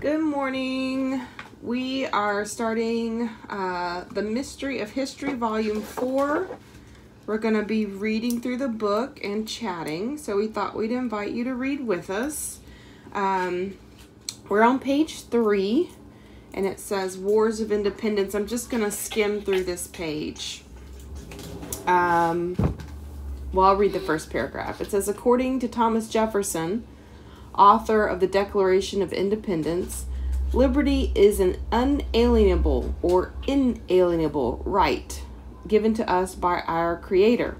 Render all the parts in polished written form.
Good morning. We are starting The Mystery of History, Volume 4. We're going to be reading through the book and chatting, so we thought we'd invite you to read with us. We're on page 3, and it says Wars of Independence. I'm just going to skim through this page. I'll read the first paragraph. It says, according to Thomas Jefferson, author of the Declaration of Independence, liberty is an unalienable or inalienable right given to us by our Creator.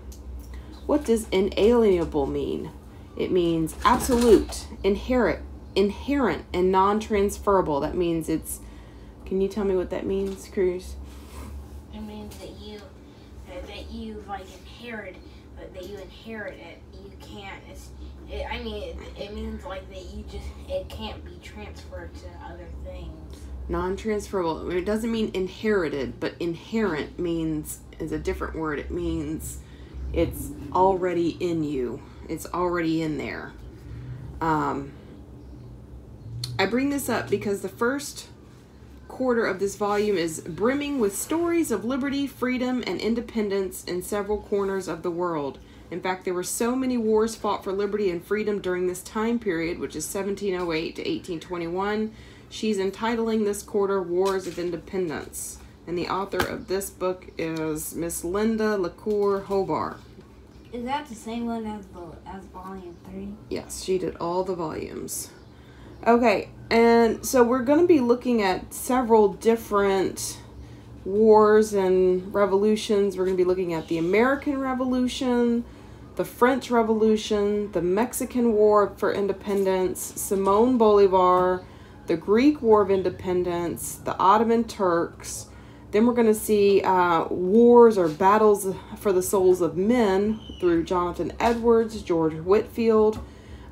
What does inalienable mean? It means absolute, inherent, and non-transferable. That means it's... Can you tell me what that means, Cruz? It means that you like inherit, but that you inherit it. You can't. It means like that it can't be transferred to other things. Non-transferable. It doesn't mean inherited, but inherent is a different word. It means it's already in you. It's already in there. I bring this up because the first quarter of this volume is brimming with stories of liberty, freedom, and independence in several corners of the world. In fact, there were so many wars fought for liberty and freedom during this time period, which is 1708 to 1821. She's entitling this quarter Wars of Independence. And the author of this book is Miss Linda LaCour Hobart. Is that the same one as volume 3? Yes, she did all the volumes. Okay, and so we're going to be looking at several different wars and revolutions. We're going to be looking at the American Revolution, the French Revolution, the Mexican War for Independence, Simon Bolivar, the Greek War of Independence, the Ottoman Turks. Then we're going to see wars or battles for the souls of men through Jonathan Edwards, George Whitefield,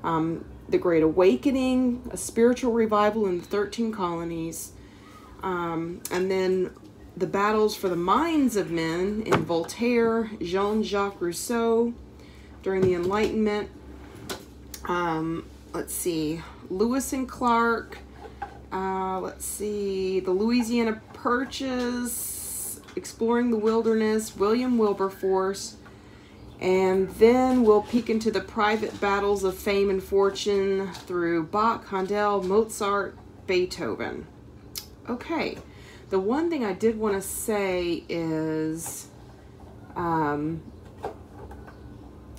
the Great Awakening, a spiritual revival in the 13 colonies, and then the battles for the minds of men in Voltaire, Jean-Jacques Rousseau during the Enlightenment. Let's see, Lewis and Clark. The Louisiana Purchase, Exploring the Wilderness, William Wilberforce. And then we'll peek into the private battles of fame and fortune through Bach, Handel, Mozart, Beethoven. Okay, the one thing I did want to say is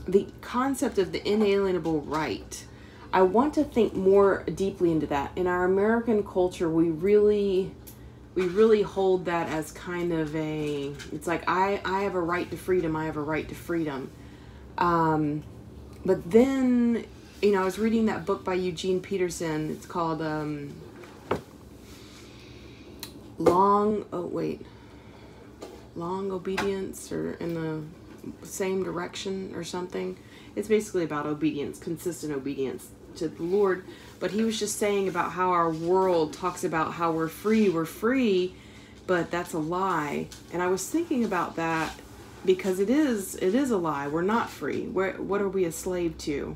the concept of the inalienable right. I want to think more deeply into that. In our American culture, we really hold that as kind of it's like, I have a right to freedom, I have a right to freedom. But then, I was reading that book by Eugene Peterson. It's called Long Obedience, or In the Same Direction or something. It's basically about obedience, consistent obedience to the Lord. But he was just saying about how our world talks about how we're free, but that's a lie. And I was thinking about that because it is a lie. We're not free. What are we a slave to?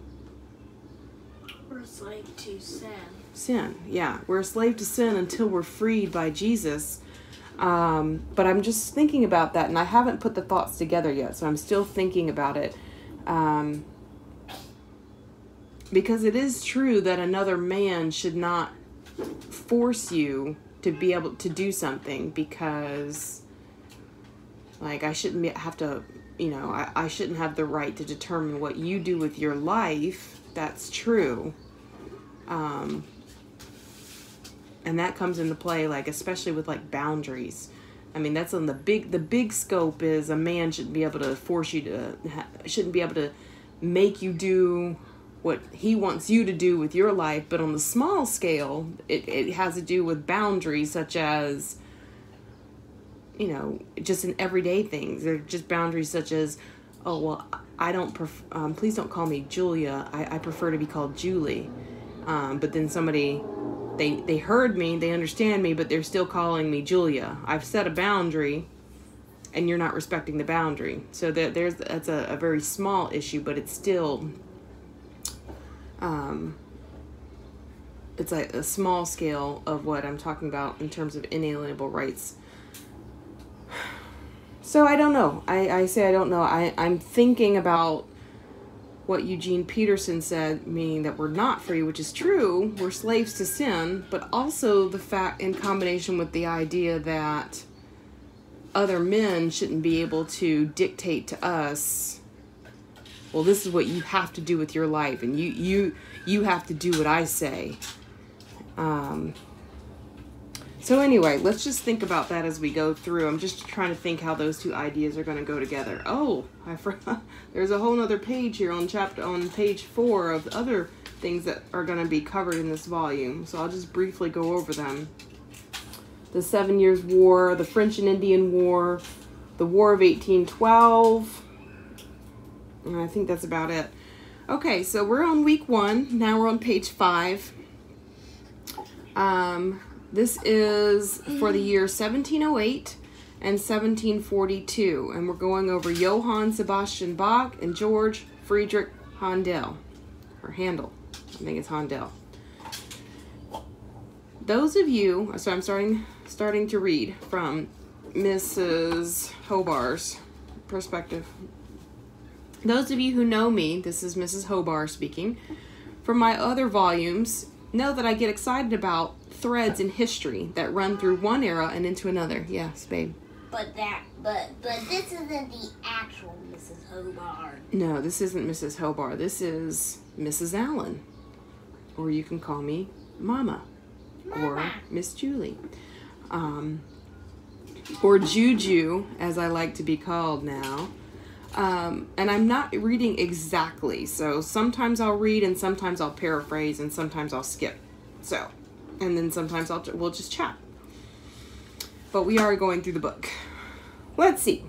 We're a slave to sin. Sin, yeah. We're a slave to sin until we're freed by Jesus. But I'm just thinking about that, and I haven't put the thoughts together yet, so I'm still thinking about it. Because it is true that another man should not force you to be able to do something, because, like, I shouldn't have to, I shouldn't have the right to determine what you do with your life. That's true. And that comes into play, like, especially with, like, boundaries. I mean, that's on the big scope is a man shouldn't be able to force you to, shouldn't be able to make you do what he wants you to do with your life. But on the small scale, it has to do with boundaries, such as, just in everyday things. They're just boundaries such as, oh, well, I don't, please don't call me Julia. I prefer to be called Julie. But then somebody, they heard me, they understand me, but they're still calling me Julia. I've set a boundary, and you're not respecting the boundary. So that's a very small issue, but it's still it's like a small scale of what I'm talking about in terms of inalienable rights. So I don't know. I say I don't know. I'm thinking about what Eugene Peterson said, meaning that we're not free, which is true. We're slaves to sin, but also the fact in combination with the idea that other men shouldn't be able to dictate to us, well, this is what you have to do with your life, and you have to do what I say. So anyway, let's just think about that as we go through. I'm just trying to think how those two ideas are going to go together. Oh, I forgot. There's a whole nother page here on page 4 of the other things that are going to be covered in this volume. So I'll just briefly go over them. The 7 Years' War, the French and Indian War, the War of 1812, and I think that's about it. Okay, so we're on week 1. Now we're on page 5. This is for the year 1708 and 1742, and we're going over Johann Sebastian Bach and George Friedrich Handel, or Handel. I think it's Handel. Those of you, so I'm starting to read from Mrs. Hobar's perspective. Those of you who know me, this is Mrs. Hobar speaking, from my other volumes, know that I get excited about threads in history that run through one era and into another. Yes, babe. But this isn't the actual Mrs. Hobart. No, this isn't Mrs. Hobar. This is Mrs. Allen. Or you can call me Mama. Or Miss Julie. Or Juju, as I like to be called now. And I'm not reading exactly. So sometimes I'll read and sometimes I'll paraphrase and sometimes I'll skip. So, and then sometimes we'll just chat. But we are going through the book. Let's see.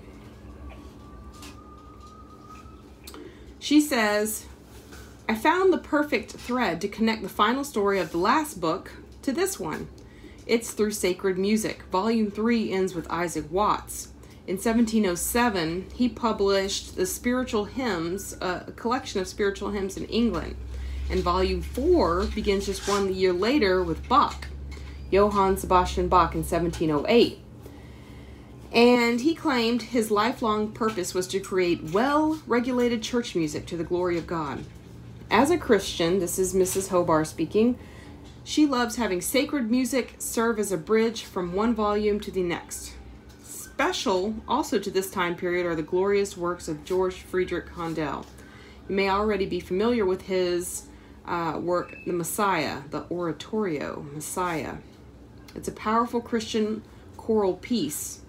She says, I found the perfect thread to connect the final story of the last book to this one. It's through sacred music. Volume 3 ends with Isaac Watts. In 1707, he published the Spiritual Hymns, a collection of spiritual hymns in England. And Volume 4 begins just 1 year later with Bach, Johann Sebastian Bach in 1708. And he claimed his lifelong purpose was to create well-regulated church music to the glory of God. As a Christian, this is Mrs. Hobar speaking, she loves having sacred music serve as a bridge from one volume to the next. Special also to this time period are the glorious works of George Friedrich Handel. You may already be familiar with his work, The Messiah, the Oratorio, Messiah. It's a powerful Christian choral piece,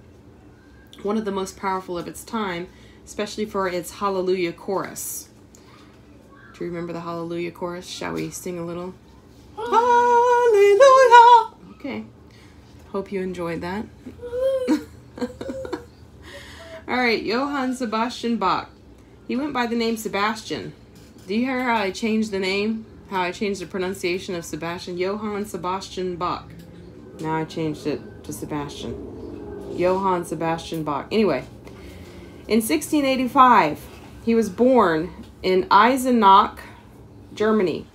one of the most powerful of its time, especially for its Hallelujah chorus. Do you remember the Hallelujah chorus? Shall we sing a little? Hallelujah! Okay. Hope you enjoyed that. All right, Johann Sebastian Bach. He went by the name Sebastian. Do you hear how I changed the name? How I changed the pronunciation of Sebastian? Johann Sebastian Bach. Now I changed it to Sebastian. Johann Sebastian Bach. Anyway, in 1685, he was born in Eisenach, Germany.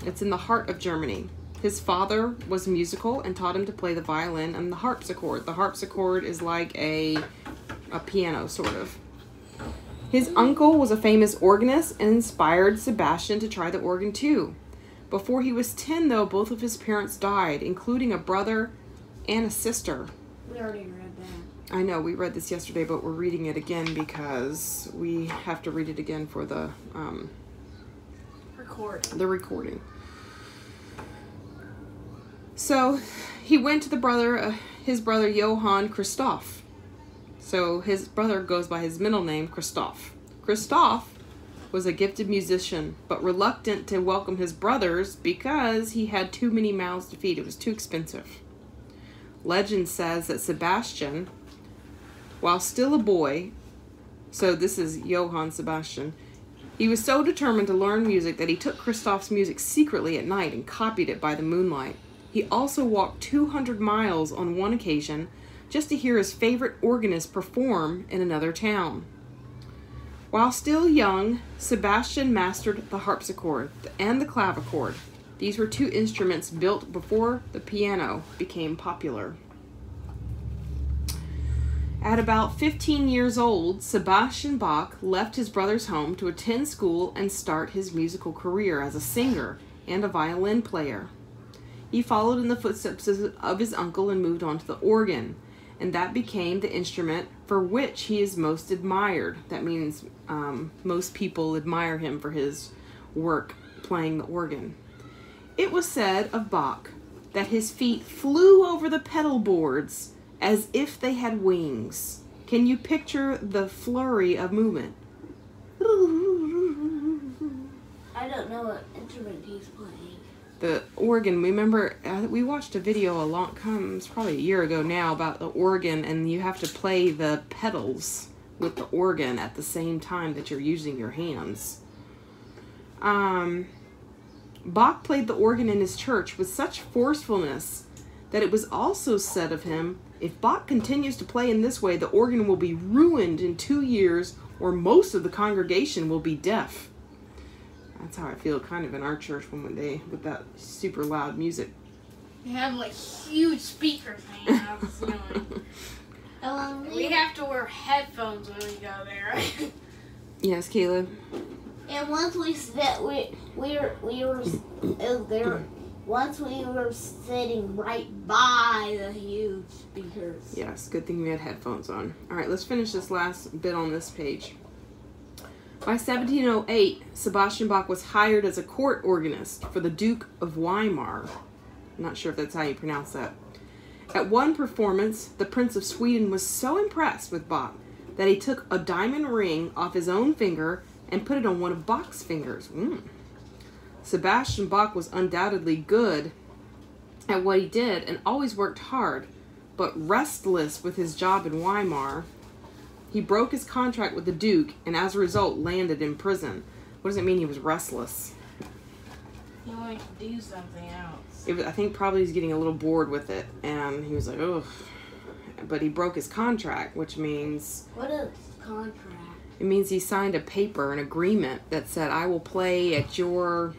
It's in the heart of Germany. His father was musical and taught him to play the violin and the harpsichord. The harpsichord is like a piano, sort of. His uncle was a famous organist and inspired Sebastian to try the organ too. Before he was 10, though, both of his parents died, including a brother and a sister. We already read that. I know, we read this yesterday, but we're reading it again because we have to read it again for the recording. So he went to his brother Johann Christoph. So his brother goes by his middle name, Christoph. Christoph was a gifted musician, but reluctant to welcome his brothers because he had too many mouths to feed. It was too expensive. Legend says that Sebastian, while still a boy, so this is Johann Sebastian, he was so determined to learn music that he took Christoph's music secretly at night and copied it by the moonlight. He also walked 200 miles on one occasion just to hear his favorite organist perform in another town. While still young, Sebastian mastered the harpsichord and the clavichord. These were two instruments built before the piano became popular. At about 15 years old, Sebastian Bach left his brother's home to attend school and start his musical career as a singer and a violin player. He followed in the footsteps of his uncle and moved on to the organ, and that became the instrument for which he is most admired. That means most people admire him for his work playing the organ. It was said of Bach that his feet flew over the pedal boards as if they had wings. Can you picture the flurry of movement? I don't know what instrument he's playing. The organ, remember, we watched a video it's probably a year ago now, about the organ, and you have to play the pedals with the organ at the same time that you're using your hands. Bach played the organ in his church with such forcefulness that it was also said of him, if Bach continues to play in this way, the organ will be ruined in 2 years, or most of the congregation will be deaf. That's how I feel kind of in our church with that super loud music. We have like huge speakers hanging out of the ceiling. We have to wear headphones when we go there. Yes, Caleb. And once we were sitting right by the huge speakers. Yes, good thing we had headphones on. All right, let's finish this last bit on this page. By 1708, Sebastian Bach was hired as a court organist for the Duke of Weimar. I'm not sure if that's how you pronounce that. At one performance, the Prince of Sweden was so impressed with Bach that he took a diamond ring off his own finger and put it on one of Bach's fingers. Sebastian Bach was undoubtedly good at what he did and always worked hard, but restless with his job in Weimar. He broke his contract with the Duke and as a result landed in prison. What does it mean he was restless? He wanted to do something else. I think probably he's getting a little bored with it, and he was like, ugh. But he broke his contract, which means... What is contract? It means he signed a paper, an agreement that said, I will play at your...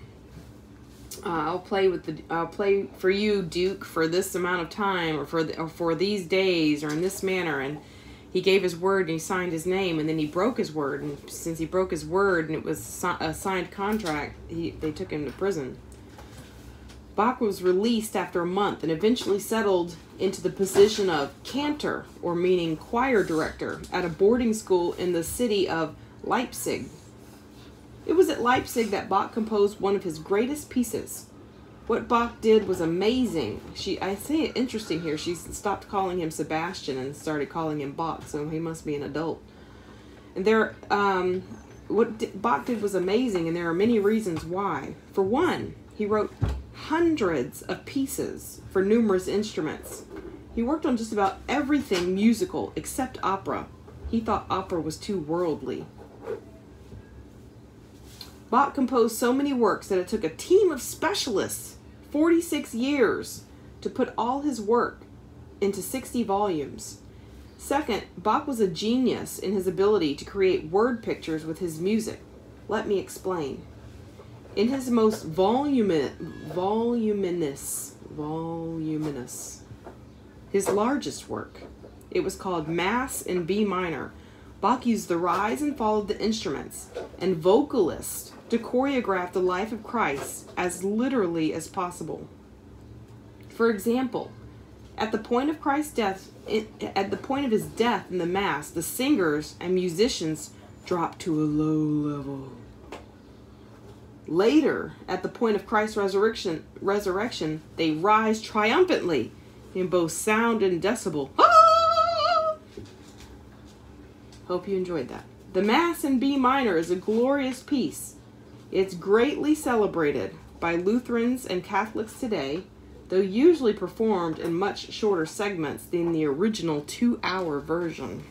I'll play for you, Duke, for this amount of time, or for these days, or in this manner, and he gave his word and he signed his name, and then he broke his word, and since he broke his word and it was a signed contract, they took him to prison. Bach was released after a month and eventually settled into the position of cantor, or meaning choir director, at a boarding school in the city of Leipzig. It was at Leipzig that Bach composed one of his greatest pieces. What Bach did was amazing. I say it interesting here. She stopped calling him Sebastian and started calling him Bach, so he must be an adult. And what Bach did was amazing, and there are many reasons why. For one, he wrote hundreds of pieces for numerous instruments. He worked on just about everything musical except opera. He thought opera was too worldly. Bach composed so many works that it took a team of specialists 46 years to put all his work into 60 volumes. Second, Bach was a genius in his ability to create word pictures with his music. Let me explain. In his most voluminous, his largest work, it was called Mass in B minor. Bach used the rise and fall of the instruments and vocalists to choreograph the life of Christ as literally as possible. For example, at the point of Christ's death, at the point of his death in the Mass, the singers and musicians dropped to a low level. Later, at the point of Christ's resurrection, they rise triumphantly in both sound and decibel. Ah! Hope you enjoyed that. The Mass in B minor is a glorious piece. It's greatly celebrated by Lutherans and Catholics today, though usually performed in much shorter segments than the original 2-hour version.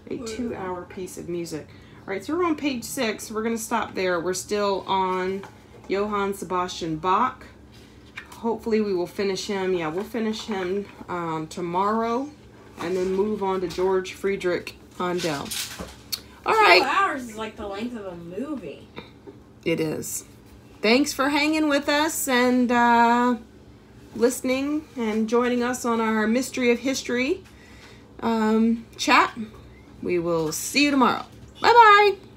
A 2-hour piece of music. All right, so we're on page 6. We're going to stop there. We're still on Johann Sebastian Bach. Hopefully we will finish him. Yeah, we'll finish him tomorrow and then move on to George Friedrich Handel. All right. 2 hours is like the length of a movie. It is. thanks for hanging with us and listening and joining us on our Mystery of History chat. We will see you tomorrow. Bye-bye.